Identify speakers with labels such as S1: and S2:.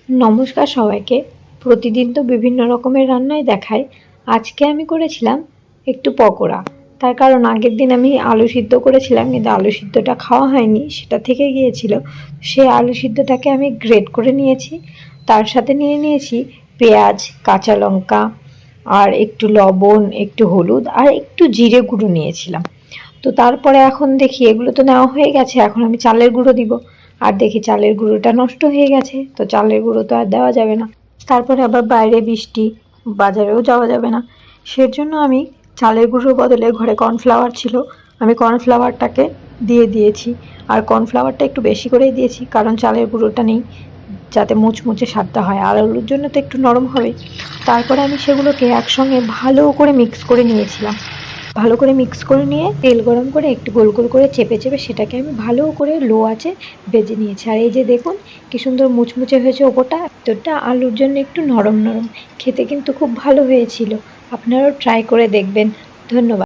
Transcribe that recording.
S1: নমস্কার সবাইকে। প্রতিদিন তো বিভিন্ন রকমের রান্নাই দেখায়। আজকে আমি করেছিলাম একটু পকোড়া। তার কারণ আগের দিন আমি আলু সিদ্ধ করেছিলাম, কিন্তু আলু সিদ্ধটা খাওয়া হয়নি, সেটা থেকে গিয়েছিল। সেই আলু সিদ্ধটাকে আমি গ্রেট করে নিয়েছি। তার সাথে নিয়ে নিয়েছি পেঁয়াজ, কাঁচা লঙ্কা, আর একটু লবণ, একটু হলুদ আর একটু জিরে গুঁড়ো নিয়েছিলাম। তো তারপরে এখন দেখি এগুলো তো নেওয়া হয়ে গেছে, এখন আমি চালের গুঁড়ো দিব। আর দেখি চালের গুঁড়োটা নষ্ট হয়ে গেছে, তো চালের গুঁড়ো তো আর দেওয়া যাবে না। তারপরে আবার বাইরে বৃষ্টি, বাজারেও যাওয়া যাবে না। সের জন্য আমি চালের গুঁড়োর বদলে ঘরে কর্নফ্লাওয়ার ছিল, আমি কর্নফ্লাওয়ারটাকে দিয়ে দিয়েছি। আর কর্নফ্লাওয়ারটা একটু বেশি করেই দিয়েছি, কারণ চালের গুঁড়োটা নেই, যাতে মুচমুচে স্বাদটা হয়, আর আলুর জন্য তো একটু নরম হবে। তারপরে আমি সেগুলোকে একসঙ্গে ভালো করে মিক্স করে নিয়েছিলাম। ভালো করে মিক্স করে নিয়ে তেল গরম করে একটু গোল গোল করে চেপে চেপে সেটাকে আমি ভালো করে লো আঁচে ভেজে নিয়েছি। আর এই যে দেখুন কি সুন্দর মুচমুচে হয়েছে ওপরটা, ভেতরটা আলুর জন্য একটু নরম নরম, খেতে কিন্তু খুব ভালো হয়েছিল। আপনারাও ট্রাই করে দেখবেন। ধন্যবাদ।